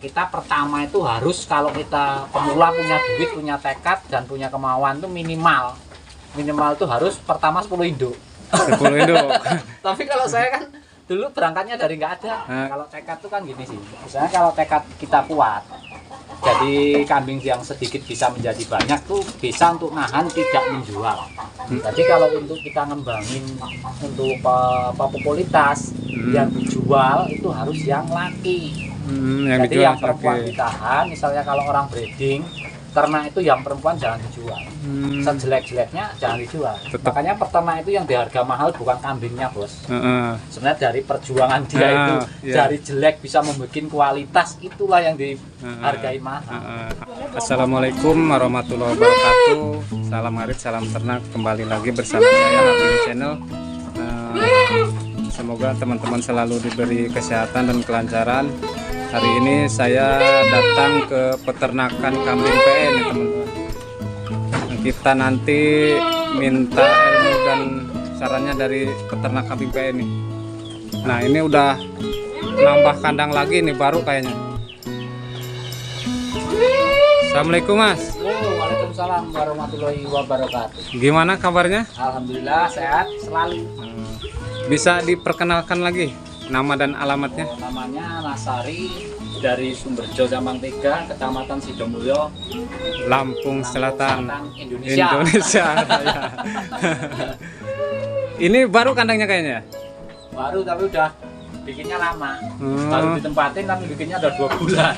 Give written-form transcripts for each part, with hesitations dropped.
kita pertama itu harus, kalau kita pemula punya duit, punya tekad dan punya kemauan tuh minimal tuh harus pertama 10 induk. 10 induk. Tapi kalau saya kan dulu berangkatnya dari nggak ada. Kalau tekad tuh kan gini sih. Misalnya kalau tekad kita kuat, jadi kambing yang sedikit bisa menjadi banyak tuh bisa untuk nahan, tidak menjual. Jadi kalau untuk kita ngembangin untuk popularitas yang dijual itu harus yang laki. Yang Jadi dijual, yang perempuan ditahan. Misalnya kalau orang breeding, ternak itu yang perempuan jangan dijual. Sejelek-jeleknya jangan dijual. Makanya peternak itu yang diharga mahal bukan kambingnya, bos. Sebenarnya dari perjuangan dia itu, dari jelek bisa membuat kualitas, itulah yang dihargai mahal. Assalamualaikum warahmatullahi wabarakatuh. Salam arit, salam ternak. Kembali lagi bersama saya Nabi Channel. Semoga teman-teman selalu diberi kesehatan dan kelancaran. Hari ini saya datang ke peternakan kambing PE nih teman-teman. Kita nanti minta ilmu dan sarannya dari peternak kambing PE nih. Nah, ini udah nambah kandang lagi nih, baru kayaknya. Assalamualaikum, Mas. Waalaikumsalam warahmatullahi wabarakatuh. Gimana kabarnya? Alhamdulillah sehat selalu. Bisa diperkenalkan lagi nama dan alamatnya? Namanya Nasari, dari Sumberjo Zaman 3, Kecamatan Sidomulyo, Lampung Selatan, Indonesia. Ya. Ini baru kandangnya kayaknya? Baru, tapi udah bikinnya lama. Baru ditempatin tapi bikinnya udah 2 bulan.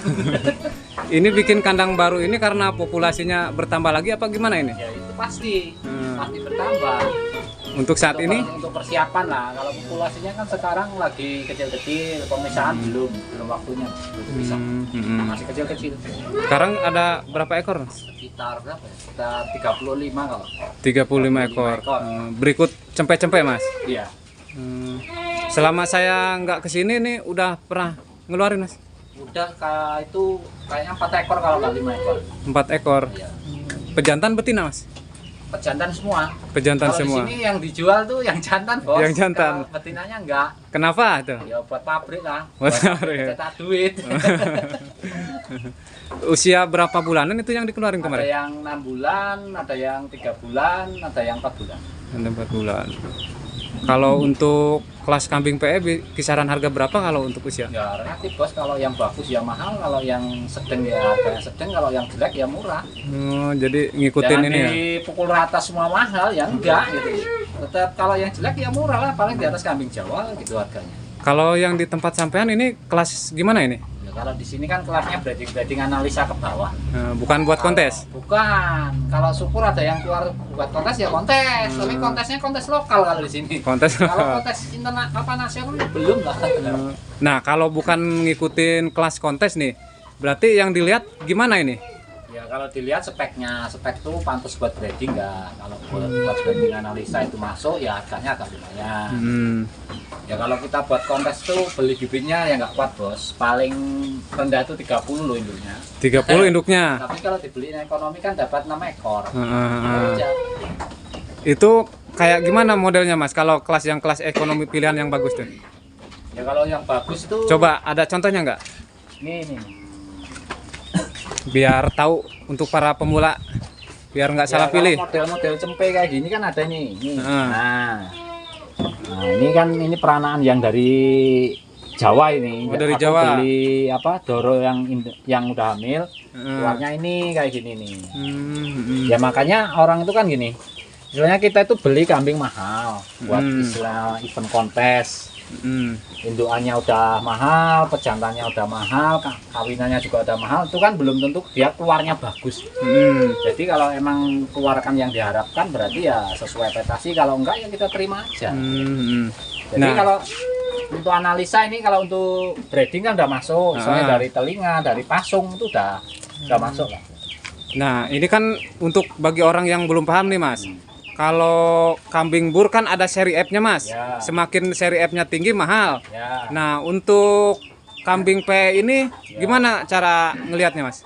Ini bikin kandang baru ini karena populasinya bertambah lagi apa gimana ini? Ya itu pasti bertambah. Untuk saat ini? Untuk persiapan lah. Kalau populasinya kan sekarang lagi kecil-kecil, pemisahan belum waktunya bisa. Masih kecil-kecil. Sekarang ada berapa ekor? Sekitar berapa ya? Sekitar 35 kalau. 35 ekor. Berikut cempe-cempe, Mas? Iya. Selama saya nggak kesini nih udah pernah ngeluarin, Mas? Udah itu kayaknya 4 ekor kalau nggak 5 ekor. 4 ekor. Iya. Pejantan betina, Mas? Pejantan semua. Pejantan kalau semua. Di sini yang dijual tuh yang jantan, bos. Yang jantan. Kalau betinanya enggak. Kenapa tuh? Ya buat pabrik lah. Buat pabrik. Cetak duit. Usia berapa bulanan itu yang dikeluarin kemarin? Ada yang 6 bulan, ada yang 3 bulan, ada yang 4 bulan. Ada 4 bulan. Kalau untuk kelas kambing PE kisaran harga berapa kalau untuk usia? Ya relatif, bos. Kalau yang bagus ya mahal, kalau yang sedang ya harganya sedang, kalau yang jelek ya murah. Jadi ngikutin jangan ini ya. Dipukul rata semua mahal ya enggak gitu. Tetap kalau yang jelek ya murah lah, paling di atas kambing Jawa gitu harganya. Kalau yang di tempat sampean ini kelas gimana ini? Ya, kalau di sini kan kelasnya breeding analisa ke bawah. Bukan buat kontes? Bukan. Kalau syukur ada yang keluar buat kontes ya kontes. Tapi kontesnya kontes lokal kalau di sini. Kontes lokal. Kalau kontes nasional ya belum lah. Nah, kalau bukan ngikutin kelas kontes nih, berarti yang dilihat gimana ini? Ya kalau dilihat spek tuh pantas buat breeding nggak. Kalau buat breeding analisa itu masuk ya harganya agak lumayan. Ya kalau kita buat kontes tuh beli bibitnya ya nggak kuat, bos. Paling rendah tuh 30 loh induknya. 30 induknya. Tapi kalau dibeliin ekonomi kan dapat 6 ekor. Itu kayak gimana modelnya, Mas? Kalau yang kelas ekonomi pilihan yang bagus tuh? Ya kalau yang bagus tuh. Coba ada contohnya nggak? Nih. Biar tahu untuk para pemula, biar nggak salah pilih. Model-model cempe kayak gini kan ada nih. Nah, ini kan peranaan yang dari Jawa ini. Dari aku Jawa. Beli doro yang udah hamil, keluarnya ini kayak gini nih. Ya makanya orang itu kan gini. Misalnya kita itu beli kambing mahal buat istilah event kontes. Indukannya udah mahal, pejantannya udah mahal, kawinannya juga udah mahal, itu kan belum tentu dia keluarnya bagus. Jadi kalau emang keluarkan yang diharapkan berarti ya sesuai prestasi, kalau enggak ya kita terima aja. Jadi kalau untuk analisa ini, kalau untuk breeding kan udah masuk, soalnya dari telinga, dari pasung itu udah masuk lah. Nah, ini kan untuk bagi orang yang belum paham nih, Mas. Kalau kambing bur kan ada seri F-nya, Mas. Ya. Semakin seri F-nya tinggi mahal. Ya. Nah, untuk kambing PE ini gimana cara ngelihatnya, Mas?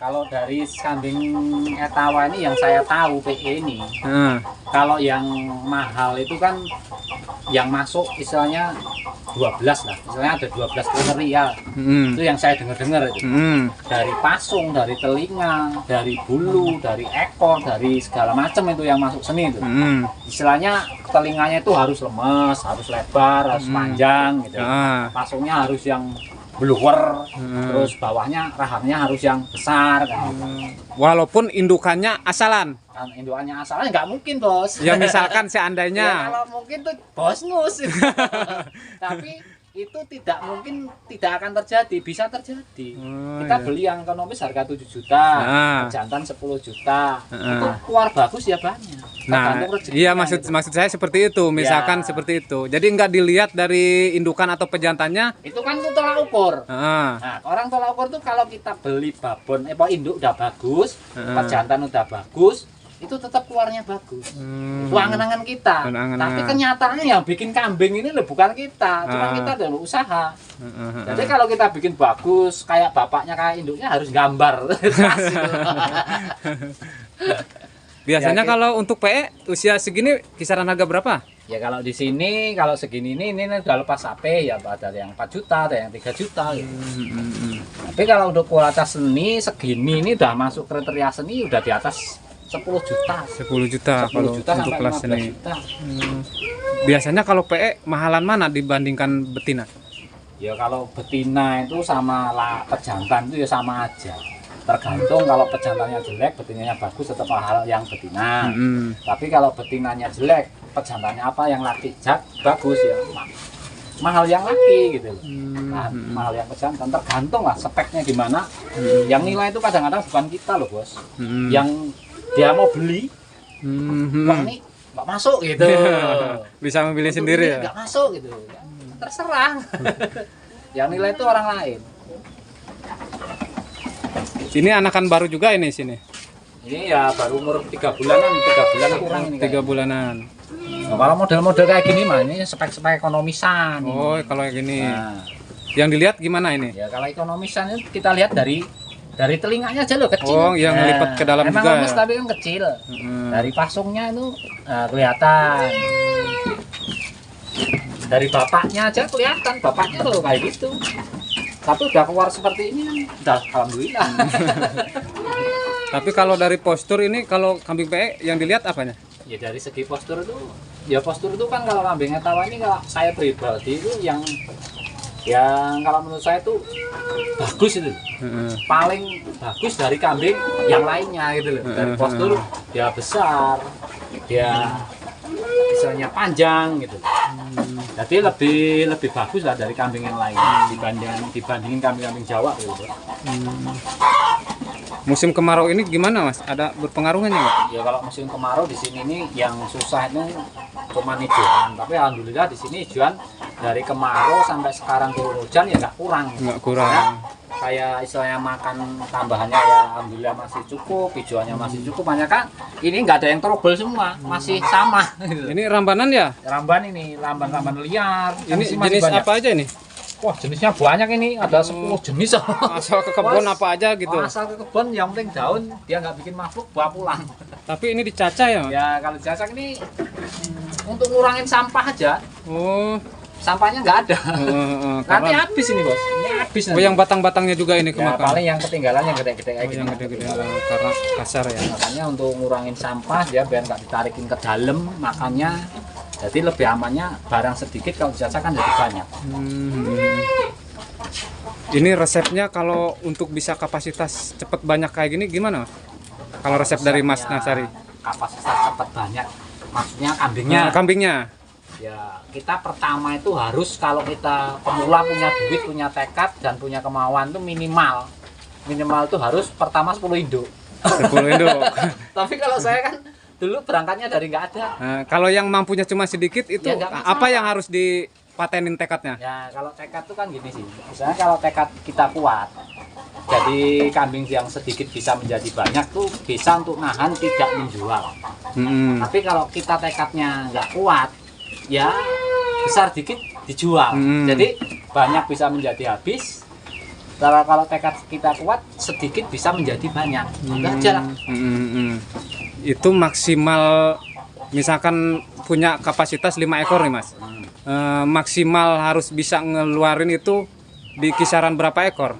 kalau dari kambing etawa ini yang saya tahu PE ini, kalau yang mahal itu kan yang masuk istilahnya 12 lah, misalnya ada 12 kriteria, itu yang saya dengar itu. Dari pasung, dari telinga, dari bulu, dari ekor, dari segala macam itu yang masuk seni itu. Istilahnya telinganya itu harus lemes, harus lebar, harus panjang gitu. Pasungnya harus yang bluwer, terus bawahnya rahangnya harus yang besar kan. Walaupun indukannya asalan. Kan indukannya asalnya nggak mungkin, Bos. Ya misalkan seandainya. Ya, kalau mungkin tuh bos ngus. Tapi itu tidak mungkin, tidak akan terjadi, bisa terjadi. Kita beli yang ekonomis harga 7 juta, jantan 10 juta. Itu keluar bagus ya banyak. Nah, iya maksud saya seperti itu, misalkan seperti itu. Jadi nggak dilihat dari indukan atau pejantannya. Itu kan itu tolak ukur. Nah, orang tolak ukur tuh kalau kita beli babon, induk udah bagus, pejantan udah bagus, itu tetap keluarnya bagus. Itu angan-angan kita. Tapi kenyataannya yang bikin kambing ini loh bukan kita, cuma kita dulu usaha. Jadi kalau kita bikin bagus, kayak bapaknya kayak induknya harus gambar. Biasanya ya, kalau untuk PE usia segini kisaran harga berapa? Ya kalau di sini kalau segini ini udah lepas HP ya, ada yang 4 juta, ada yang 3 juta gitu. Tapi kalau untuk kualitas seni segini ini udah masuk kriteria seni, udah di atas 10 juta. 10 juta kalau untuk kelas seni. Biasanya kalau PE mahalan mana dibandingkan betina? Ya kalau betina itu sama pejantan itu ya sama aja. Tergantung, kalau pejantannya jelek, betinanya bagus, tetap mahal yang betina. Tapi kalau betinanya jelek, pejantannya apa yang laki bagus ya mahal yang laki gitu. Nah, mahal yang pejantan, tergantung lah speknya gimana. Yang nilai itu kadang-kadang bukan kita loh, Bos. Yang dia mau beli, wah ini nggak masuk gitu. Bisa memilih untuk sendiri ya? Nggak masuk gitu, terserah. Yang nilai itu orang lain. Ini anakan baru juga ini sini. Ini ya baru umur 3 bulanan, 3 bulan kurang ini. 3 bulanan. Nah, kalau model-model kayak gini mah ini spek-spek ekonomisan. Oh, kalau kayak gini. Nah, yang dilihat gimana ini? Ya kalau ekonomisan itu kita lihat dari telinganya aja loh, kecil. Oh, yang lipat ke dalam emang juga. Emang tapi kan kecil. Dari pasungnya itu kelihatan. Dari bapaknya aja kelihatan, bapaknya loh kayak gitu. Tapi udah keluar seperti ini, udah alhamdulillah. Tapi kalau dari postur ini, kalau kambing PE yang dilihat apanya? Ya dari segi postur itu, ya postur itu kan kalau kambing etawa ini kalau saya pribadi itu yang kalau menurut saya itu bagus itu, paling bagus dari kambing yang lainnya gitu loh. Dari postur dia besar, dia misalnya panjang gitu. Jadi lebih bagus lah dari kambing yang lain dibandingin kambing-kambing Jawa gitu. Musim kemarau ini gimana, Mas? Ada berpengaruhnya nggak? Ya kalau musim kemarau di sini nih yang susah itu cuma hijauan. Tapi alhamdulillah di sini hijauan dari kemarau sampai sekarang turun hujan ya nggak kurang. Nggak kurang. Ya, kayak istilahnya makan tambahannya ya alhamdulillah masih cukup, hijauannya masih cukup. Banyak kan ini nggak ada yang trouble semua, masih sama. Ini rambanan ya? Ramban ini, ramban liar. Ini jenis apa aja ini? Wah, jenisnya banyak ini, ada 10 jenis. Asal ke kebun apa aja gitu? Asal ke kebun, yang penting daun, dia nggak bikin mabuk, bawa pulang. Tapi ini dicacah ya? Ya, kalau dicacah ini untuk ngurangin sampah aja. Oh. Sampahnya nggak ada. Nanti habis ini, Bos. Ini habis nanti. Oh, yang batang-batangnya juga ini kemakan? Ya, paling yang ketinggalan yang gede-gede kayak gini. Yang gede-gede karena kasar ya. Makanya untuk ngurangin sampah, dia biar nggak ditarikin ke dalam, makannya jadi lebih amannya barang sedikit, kalau dicacah kan jadi banyak. Ini resepnya kalau untuk bisa kapasitas cepat banyak kayak gini gimana? Kalau resep dari Mas Nasari? Kapasitas cepat banyak, maksudnya kambingnya? Kambingnya. Ya kita pertama itu harus, kalau kita pemula punya duit, punya tekad dan punya kemauan, itu minimal itu harus pertama 10 induk. 10 induk. Tapi kalau saya kan dulu berangkatnya dari nggak ada. Nah, kalau yang mampunya cuma sedikit itu ya, apa yang harus dipatenin tekadnya? Ya kalau tekad itu kan gini sih, misalnya kalau tekad kita kuat, jadi kambing yang sedikit bisa menjadi banyak tuh bisa untuk nahan tidak menjual. Tapi kalau kita tekadnya nggak kuat, ya besar dikit dijual. Jadi banyak bisa menjadi habis, Kalau tekad kita kuat, sedikit bisa menjadi banyak. Udah aja lah. Itu maksimal misalkan punya kapasitas 5 ekor nih Mas. Maksimal harus bisa ngeluarin itu di kisaran berapa ekor?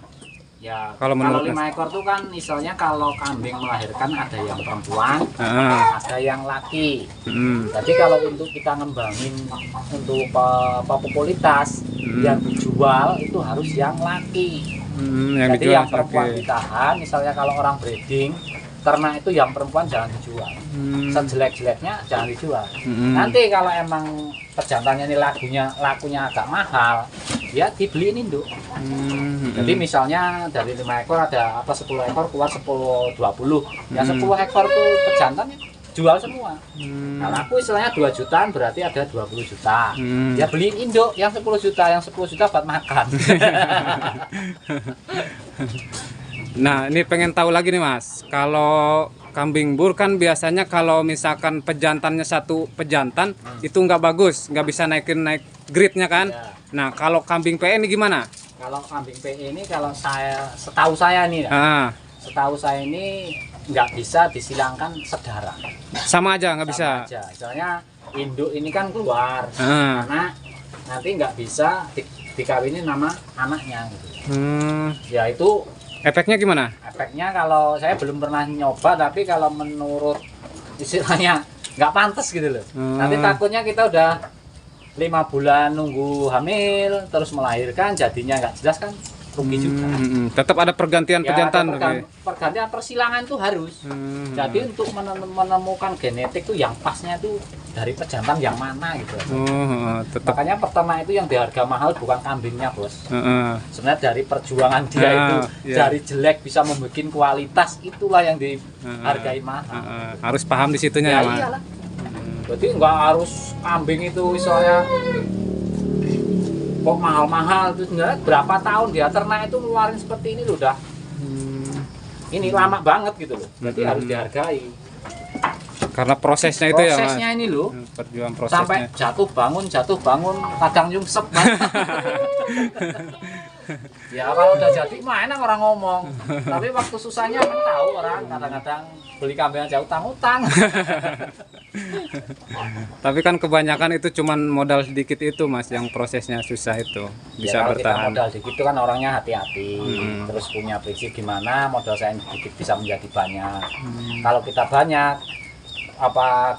Ya, kalau menurut 5 ekor tuh kan misalnya kalau kambing melahirkan ada yang perempuan, ada yang laki. Jadi kalau untuk kita ngembangin untuk populitas yang dijual itu harus yang laki. Yang jadi dijual, yang perempuan ditahan, misalnya kalau orang breeding, ternak itu yang perempuan jangan dijual. Sejelek-jeleknya jangan dijual. Nanti kalau emang pejantannya ini lakunya agak mahal, ya dibeliin induk. Jadi misalnya dari 5 ekor ada 10 ekor keluar 10-20. Yang 10 ekor tuh pejantan jual semua. Nah, laku istilahnya 2 jutaan berarti ada 20 juta. Ya beliin induk yang 10 juta, yang 10 juta buat makan. Nah, ini pengen tahu lagi nih Mas. Kalau kambing bur kan biasanya kalau misalkan pejantannya satu pejantan itu nggak bagus, nggak bisa naik grade-nya kan. Ya. Nah, kalau kambing PE ini gimana? Kalau kambing PE ini setahu saya nih, setahu saya ini nggak bisa disilangkan sedara. Sama aja nggak bisa. Aja. Soalnya induk ini kan keluar, karena nanti nggak bisa dikawinin nama anaknya gitu. Ya itu efeknya gimana? efeknya kalau saya belum pernah nyoba, tapi kalau menurut istilahnya nggak pantas gitu loh. Nanti takutnya kita udah 5 bulan nunggu hamil terus melahirkan, jadinya nggak jelas kan, rugi juga. Tetap ada pergantian Ya, pejantan. pergantian persilangan tuh harus. Jadi untuk menemukan genetik tuh yang pasnya tuh dari pejantan yang mana gitu. Tetap. Makanya peternak itu yang diharga mahal bukan kambingnya bos. Sebenarnya dari perjuangan dia itu, dari jelek bisa membuat kualitas, itulah yang dihargai mahal. Harus paham di situnya ya, Mas. Iyalah. Berarti nggak harus kambing itu misalnya kok mahal-mahal, itu sebenarnya berapa tahun dia ternak itu ngeluarin seperti ini loh, udah ini lama banget gitu loh. Berarti harus dihargai karena prosesnya itu ya Mas. Prosesnya ini loh, perjuangan prosesnya sampai jatuh bangun kadang nyungsep banget. Ya kalau udah jadi mah enak orang ngomong, tapi waktu susahnya kan tahu orang, kadang-kadang beli kambing aja utang-utang. Tapi kan kebanyakan itu cuman modal sedikit itu Mas, yang prosesnya susah itu bisa ya, kalau bertahan. kita modal sedikit itu kan orangnya hati-hati, terus punya prinsip gimana modal saya sedikit bisa menjadi banyak. Kalau kita banyak,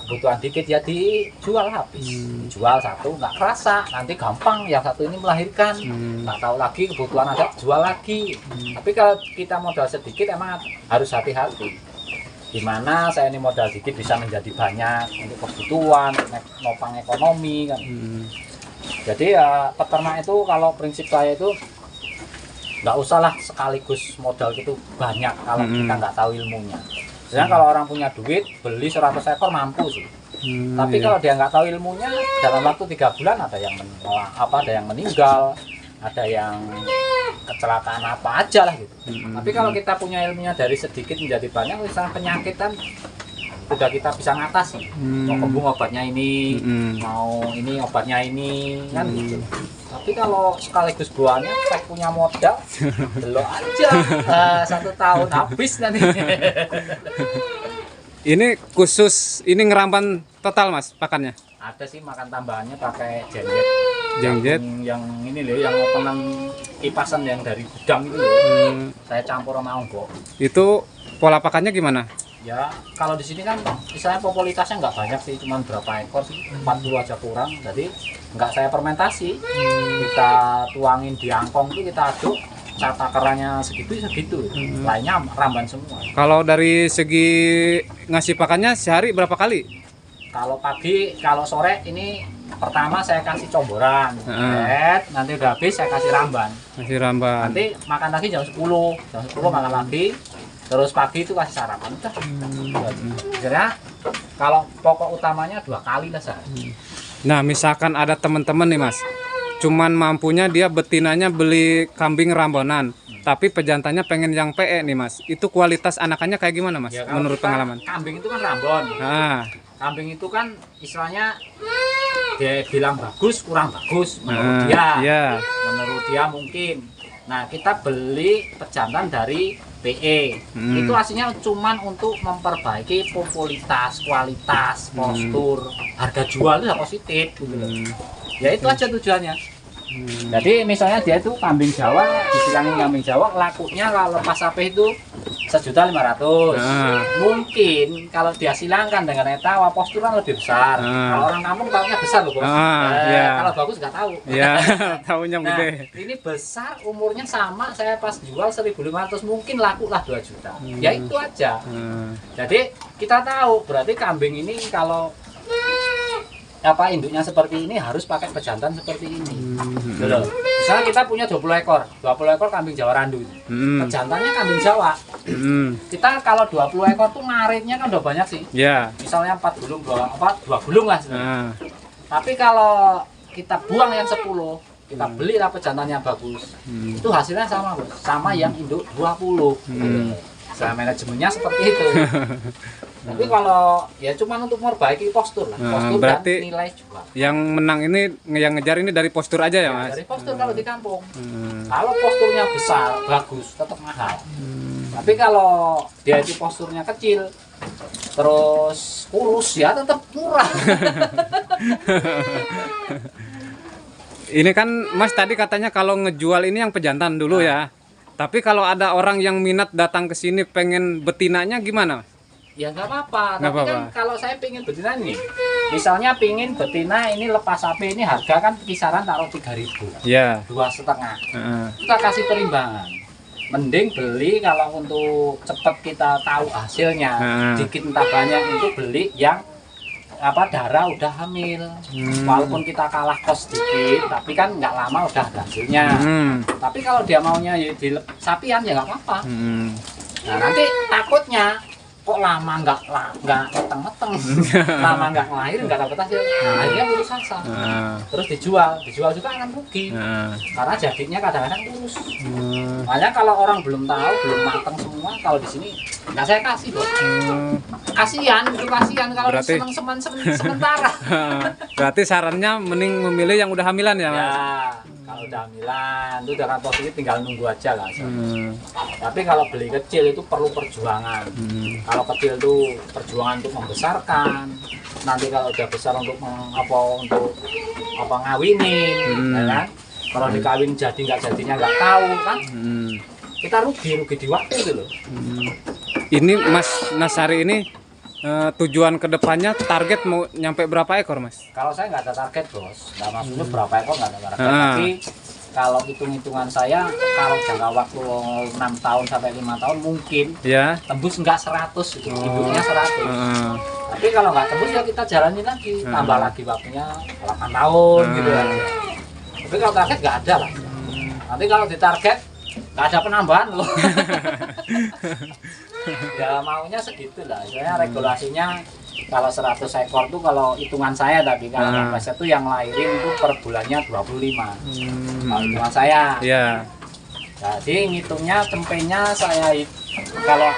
kebutuhan dikit ya dijual habis. Jual satu nggak kerasa, nanti gampang yang satu ini melahirkan, nggak tahu lagi kebutuhan ada jual lagi. Tapi kalau kita modal sedikit emang harus hati-hati. Gimana saya ini modal sedikit bisa menjadi banyak untuk kebutuhan, nopang ekonomi kan. Jadi ya peternak itu kalau prinsip saya itu nggak usahlah sekaligus modal itu banyak kalau kita nggak tahu ilmunya. Sebenarnya kalau orang punya duit beli 100 ekor mampu sih. Tapi kalau dia nggak tahu ilmunya, dalam waktu 3 bulan ada yang ada yang meninggal, ada yang kecelakaan apa aja lah gitu. Tapi kalau kita punya ilmunya dari sedikit menjadi banyak, misalnya penyakit kan udah kita bisa ngatasi. Mau kembung obatnya ini, mau ini obatnya ini kan gitu. Tapi kalau sekaligus buahnya punya modal, belok aja 1 tahun habis nanti. Ini khusus ini ngeramban total Mas pakannya? Ada sih makan tambahannya pakai jengjet. Jengjet yang ini loh, yang openan kipasan yang dari gudang itu loh. Saya campur sama onggo. Itu pola pakannya gimana? Ya kalau di sini kan misalnya populitasnya nggak banyak sih, cuma berapa ekor sih, 40 aja kurang. Jadi nggak saya fermentasi, kita tuangin di angkong itu, kita aduk, takarannya segitu, lainnya ramban semua. Kalau dari segi ngasih pakannya sehari berapa kali? Kalau pagi, kalau sore ini pertama saya kasih comboran, nanti udah habis saya kasih ramban. Kasih ramban. Nanti makan lagi jam 10 makan lagi. Terus pagi itu kasih sarapan udah. Sebenarnya kalau pokok utamanya 2 kali lah sehari. Nah, misalkan ada teman-teman nih Mas, cuman mampunya dia betinanya beli kambing rambonan, tapi pejantannya pengen yang PE nih Mas. Itu kualitas anakannya kayak gimana Mas? Ya, menurut pengalaman? Kambing itu kan rambon. Kambing itu kan istilahnya dia bilang bagus kurang bagus menurut dia. Menurut dia mungkin. Nah, kita beli pejantan dari PE. Itu aslinya cuman untuk memperbaiki populitas, kualitas, postur, harga jual itu positif gitu loh. Ya itu aja tujuannya. Jadi misalnya dia itu kambing Jawa, disilangin kambing Jawa, lakunya kalau lepas sapi itu 1.500.000. Mungkin kalau dia silangkan dengan etawa posturan lebih besar. Kalau orang kampung tahunya besar loh bos. Kalau bagus nggak tahu. Ya, tahunya Nah, gede. ini besar, umurnya sama. Saya pas jual 1.500 mungkin laku lah 2 juta. Ya itu aja. Jadi kita tahu berarti kambing ini kalau induknya seperti ini harus pakai pejantan seperti ini. Betul. Misalnya kita punya 20 ekor kambing Jawa Randu. Pejantannya kambing Jawa. Kita kalau 20 ekor tuh ngaritnya kan udah banyak sih. Misalnya 4 gulung, 2 gulung lah sebenarnya. Tapi kalau kita buang yang 10, kita beli lah pejantan yang bagus. Itu hasilnya sama, Bos. Sama yang induk 20. Nah, manajemennya seperti itu. Tapi kalau ya cuma untuk memperbaiki postur lah, postur berarti dan nilai jual. Yang menang ini, yang ngejar ini dari postur aja ya, Mas? Dari postur kalau di kampung. Kalau posturnya besar, bagus, tetap mahal. Tapi kalau dia itu posturnya kecil, terus kurus ya tetap murah. Ini kan Mas tadi katanya kalau ngejual ini yang pejantan dulu ya. Tapi kalau ada orang yang minat datang ke sini pengen betinanya gimana? Ya nggak apa-apa, tapi kan kalau saya pingin betina nih, misalnya pingin betina ini lepas sapi ini harga kan kisaran taruh 3.000, 2,5, kita kasih perimbangan. Mending beli kalau untuk cepet kita tahu hasilnya, dikit entah banyak itu beli yang darah udah hamil. Walaupun kita kalah kos sedikit, tapi kan nggak lama udah ada hasilnya. Tapi kalau dia maunya di sapian ya nggak apa-apa. Nah nanti takutnya kok lama nggak meteng-meteng, lama nggak ngelahirin nggak dapat hasil, akhirnya putus asa. Terus dijual juga akan rugi, karena jadinya kadang-kadang kurus. Makanya kalau orang belum tahu, belum mateng semua, kalau di sini nggak saya kasih Bos. Kasihan kalau seneng sementara. Berarti sarannya mending memilih yang udah hamilan ya, Mas? Ya, kalau udah hamilan itu dengan posisi tinggal nunggu aja lah. Tapi kalau beli kecil itu perlu perjuangan. Kalau kecil itu perjuangan untuk membesarkan. Nanti kalau udah besar untuk ngawinin, ya kan? Kalau dikawin jadi nggak jadinya nggak tahu kan? Kita rugi di waktu itu loh. Ini Mas Nasari ini tujuan kedepannya target mau nyampe berapa ekor, Mas? Kalau saya nggak ada target Bos, nggak maksudnya berapa ekor nggak ada target. Tapi kalau hitung-hitungan saya, kalau jangka waktu 6 tahun sampai 5 tahun mungkin tembus nggak 100 gitu, induknya 100. Tapi kalau nggak tembus ya kita jalani lagi, tambah lagi waktunya 8 tahun gitu kan. Tapi kalau target nggak ada lah. Nanti kalau ditarget nggak ada penambahan loh. Ya maunya segitu lah. Soalnya regulasinya kalau 100 ekor tuh kalau hitungan saya, tapi kalau biasa tuh yang lahirin itu per bulannya 25. Kalau hitungan saya. Jadi ngitungnya cempenya saya kalau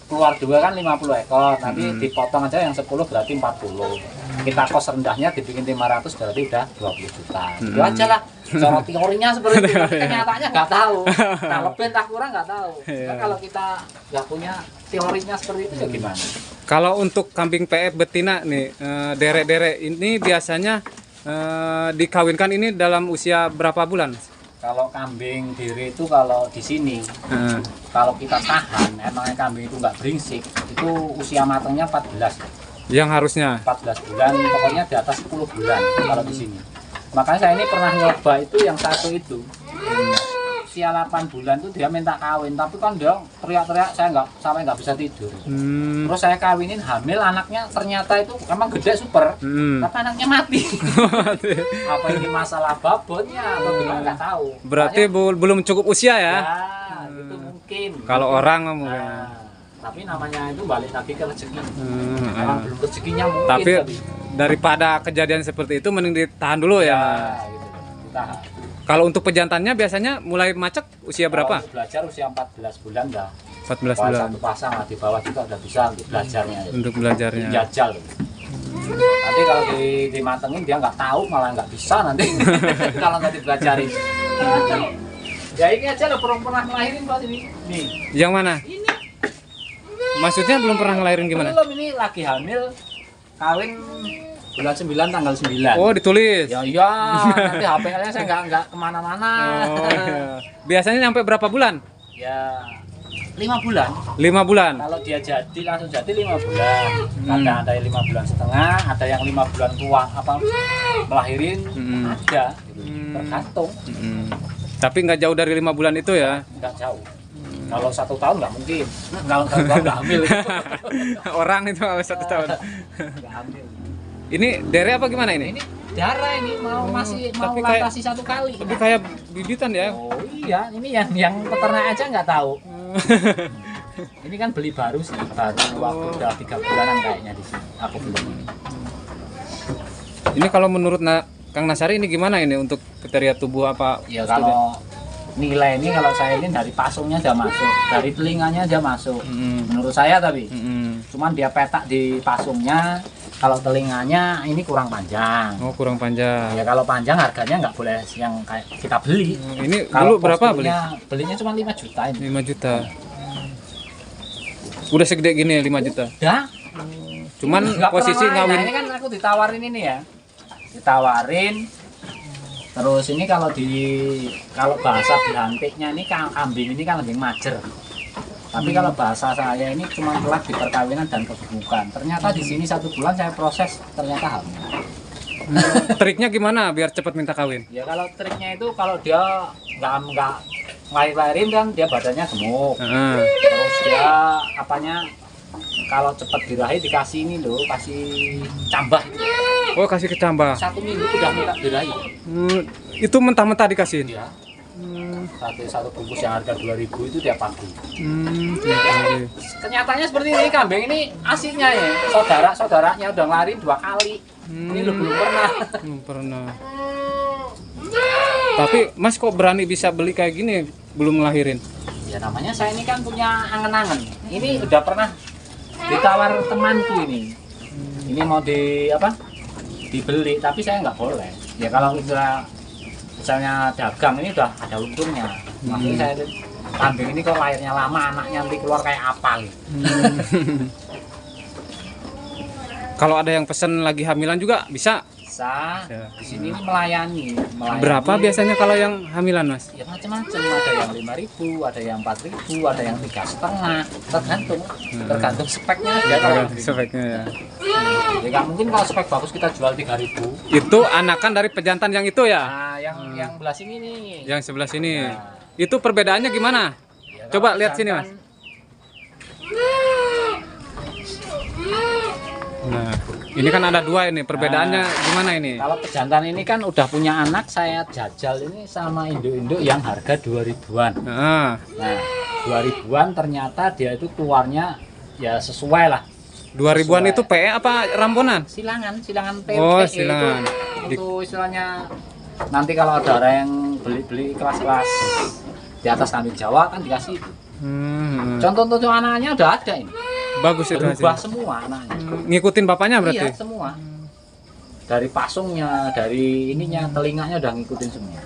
keluar juga kan 50 ekor, nanti dipotong aja yang 10 berarti 40. Kita kos rendahnya dibikin 500 berarti udah 20 juta. Itu aja lah. Cara teorinya seperti itu, tapi kenyataannya nggak tahu. Nah lebih entah kurang nggak tahu. Nah, kalau kita nggak punya teorinya seperti itu ya gimana? Kalau untuk kambing PE betina nih, derek-derek ini biasanya dikawinkan ini dalam usia berapa bulan? Kalau kambing diri itu kalau di sini, kalau kita tahan, emangnya kambing itu nggak beringsik, itu usia matangnya 14. Yang harusnya 14 bulan, pokoknya di atas 10 bulan kalau di sini. Makanya saya ini pernah nyoba itu yang satu itu. Usia 8 bulan tuh dia minta kawin, tapi kan dia teriak-teriak, saya sampai nggak bisa tidur. Terus saya kawinin hamil, anaknya ternyata itu emang gede super, tapi anaknya mati. Apa ini masalah babonnya atau gimana nggak tahu. Berarti belum cukup usia ya? Ya, itu mungkin. Kalau orang mungkin. Tapi namanya itu balik lagi ke rezeki. Orang belum rezekinya mungkin. Tapi daripada kejadian seperti itu mending ditahan dulu ya. Gitu. Ditahan. Kalau untuk pejantannya biasanya mulai macet usia berapa? Untuk belajar usia 14 bulan dah. 14 bulan. Satu pasang lah di bawah juga udah bisa untuk belajarnya. Untuk belajarnya. Jajal. Nanti kalau dimatengin dia nggak tahu malah nggak bisa nanti kalau nggak dipelajarin. Ya ini aja lo pernah melahirin pas ini. Nih. Yang mana? Ini. Maksudnya belum pernah ngelahirin gimana? Belum, ini lagi hamil, kawin bulan 9 tanggal 9. Oh, ditulis. Ya iya, nanti HPL-nya saya nggak kemana-mana. Oh, iya. Biasanya nyampe berapa bulan? Ya 5 bulan. 5 bulan. Kalau dia jadi langsung jadi 5 bulan. Kadang ada yang 5 bulan setengah, ada yang 5 bulan tua apa melahirin ada. Gitu. Tergantung. Tapi nggak jauh dari 5 bulan itu ya? Nggak jauh. Kalau 1 tahun nggak mungkin. Kalau 1 tahun nggak hamil. Orang itu harus 1 tahun. Nggak hamil. Ini dere apa gimana ini? Ini darah ini mau masih mau tapi kayak- lantasi 1 kali. Tapi kayak bibitan ya? Oh iya, ini yang peternak aja nggak tahu. Ini kan beli baru sih, baru waktu udah 3 bulanan kayaknya di sini. Aku belum ini. Ini kalau menurut Kang Nasari ini gimana ini untuk kriteria tubuh apa? Ya kalau nilai ini kalau saya ini dari pasungnya aja masuk, dari telinganya aja masuk. Menurut saya tapi, cuman dia petak di pasungnya. Kalau telinganya ini kurang panjang. Oh, kurang panjang. Ya kalau panjang harganya nggak boleh yang kayak kita beli. Ini Kalau dulu berapa beli? Belinya cuma 5 juta ini. 5 juta. Udah segede gini 5 juta. Udah. Cuman Nggak posisi pernah main. ngawin. Nah, ini kan aku ditawarin ini ya. Ditawarin. Terus ini kalau bahasa dilantiknya ini kambing ini kan kambing majer. Tapi kalau bahasa saya ini cuma telat di perkawinan dan kebubukan. Ternyata di sini 1 bulan saya proses ternyata hamil. Triknya gimana biar cepat minta kawin? Ya kalau triknya itu kalau dia nggak lahir-lahirin kan dia badannya gemuk. Terus dia apanya kalau cepat birahi dikasih ini loh, kasih cambah. Oh, kasih kecambah. 1 minggu udah minta birahi. Itu mentah-mentah dikasihin. Ya. Satu bungkus yang harga 2.000 itu tiap pagi. Kenyataannya seperti ini, kambing ini aslinya ya. Saudara-saudaranya udah ngelahirin 2 kali. Ini lo belum pernah. Belum pernah. Tapi Mas kok berani bisa beli kayak gini belum ngelahirin? Ya namanya saya ini kan punya angen-angen. Ini udah pernah ditawar temanku ini. Ini mau dibeli, tapi saya nggak boleh. Ya kalau misalnya dagang ini udah ada untungnya. Makanya saya kambing ini kok lahirnya lama, anaknya nanti keluar kayak apa gitu. Kalau ada yang pesen lagi hamilan juga bisa? Bisa. Di sini melayani. Berapa biasanya kalau yang hamilan, Mas? Ya macam-macam, ada yang 5.000, ada yang 4.000, ada yang 3,5, tergantung speknya aja. Speknya ya. Ya nggak mungkin kalau spek bagus kita jual 3.000. Itu anakan dari pejantan yang itu ya? Nah, yang belah sini nih. Yang sebelah sini. Nah. Itu perbedaannya gimana? Ya, Coba lihat sini, Mas. Nah, ini kan ada 2 ini. Perbedaannya gimana ini? Kalau pejantan ini kan udah punya anak, saya jajal ini sama induk-induk yang harga 2.000-an. Nah, 2.000-an ternyata dia itu keluarnya ya sesuai lah. 2000-an itu PE apa ramponan? Silangan PE. Oh, silangan. Itu istilahnya nanti kalau ada orang yang beli kelas-kelas di atas kambing Jawa kan dikasih itu. Contoh-contoh anaknya udah ada ini. Bagus itu Berubah hasilnya. semua anaknya. Ngikutin bapaknya berarti? Iya, semua. Dari pasungnya, dari ininya, telinganya udah ngikutin semua.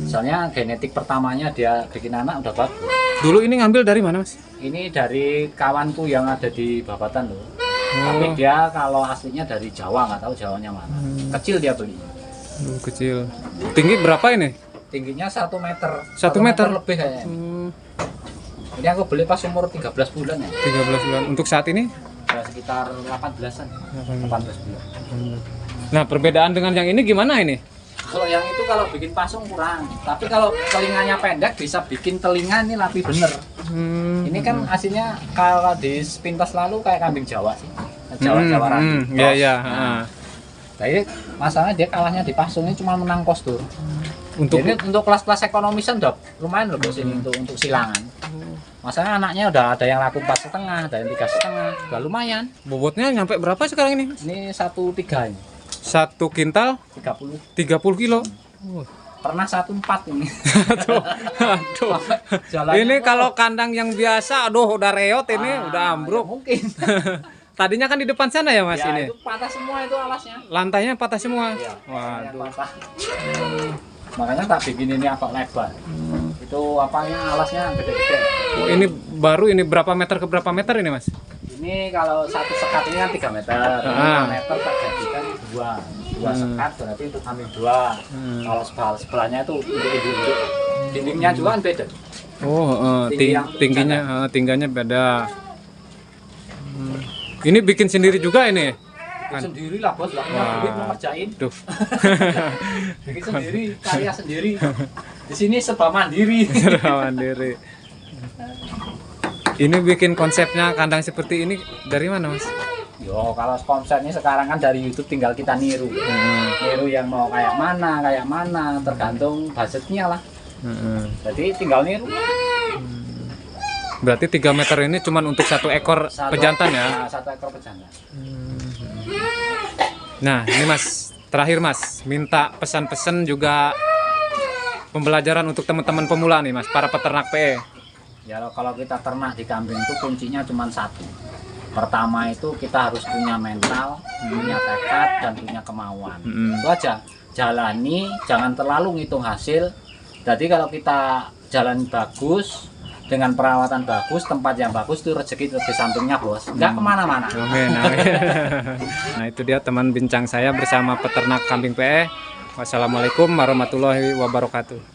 Soalnya genetik pertamanya dia bikin anak udah bagus. Dulu ini ngambil dari mana, Mas? Ini dari kawanku yang ada di Babatan loh. Tapi dia kalau aslinya dari Jawa, nggak tahu Jawanya mana. Kecil dia beli. Kecil. Tinggi berapa ini? Tingginya 1 meter. 1 meter lebih kayaknya. Ini aku beli pas umur 13 bulan ya. 13 bulan. Untuk saat ini? Ya, sekitar 18-an. 18 bulan. Nah, perbedaan dengan yang ini gimana ini? Kalau yang itu kalau bikin pasung kurang. Tapi kalau telinganya pendek bisa bikin telinga ini lebih bener. Ini kan aslinya kalau di pintas lalu kayak kambing Jawa sih. Jawa ranting. Iya, iya. Tapi masalahnya dia kalahnya di pasung ini cuma menang kostur. Untuk untuk kelas-kelas ekonomisan udah lumayan loh bos ini untuk silangan. Masalahnya anaknya udah ada yang laku 4,5, ada yang 3,5, udah lumayan. bobotnya nyampe berapa sekarang ini? Ini 1,3 ini. 1 kintal 30. 30 kilo. Pernah 1,4 ini. Aduh. Jalannya Ini kok- kalau kandang yang biasa, aduh udah reot ini, udah ya ambruk. mungkin. Tadinya kan di depan sana ya, Mas Ya, ini. itu patah semua itu alasnya. Lantainya patah semua. Iya, Waduh. patah. Makanya tak bikin ini agak lebar. Itu apanya alasnya gede-gede. Oh, ini baru ini berapa meter ke berapa meter ini Mas? Ini kalau satu sekat ini kan 3 meter. 5 meter tak jadikan dua sekat berarti untuk ambil 2. Kalau sebelahnya itu untuk induk. Dindingnya juga kan beda. Oh, tingginya beda. Ini bikin sendiri juga ini? Sendiri lah bos, nggak punya duit mau ngerjain. Duh. Bikin sendiri, karya sendiri. Di sini serba mandiri. Serba mandiri. Ini bikin konsepnya kandang seperti ini dari mana Mas? Yo, kalau konsepnya sekarang kan dari YouTube tinggal kita niru. Niru yang mau kayak mana, tergantung budgetnya lah. Jadi tinggal niru. Berarti 3 meter ini cuma untuk 1 ekor pejantan ya? 1 ekor pejantan. Nah, ini Mas, terakhir Mas, minta pesan-pesan juga pembelajaran untuk teman-teman pemula nih Mas, para peternak PE. Ya kalau kita ternak di kambing itu kuncinya cuma 1. Pertama itu kita harus punya mental, punya tekad, dan punya kemauan. Itu aja. Jalani, jangan terlalu ngitung hasil. Jadi kalau kita jalan bagus, dengan perawatan bagus, tempat yang bagus, itu rezeki di sampingnya bos. Nggak kemana-mana. Amin, amin. Nah itu dia teman bincang saya bersama peternak kambing PE. Wassalamualaikum warahmatullahi wabarakatuh.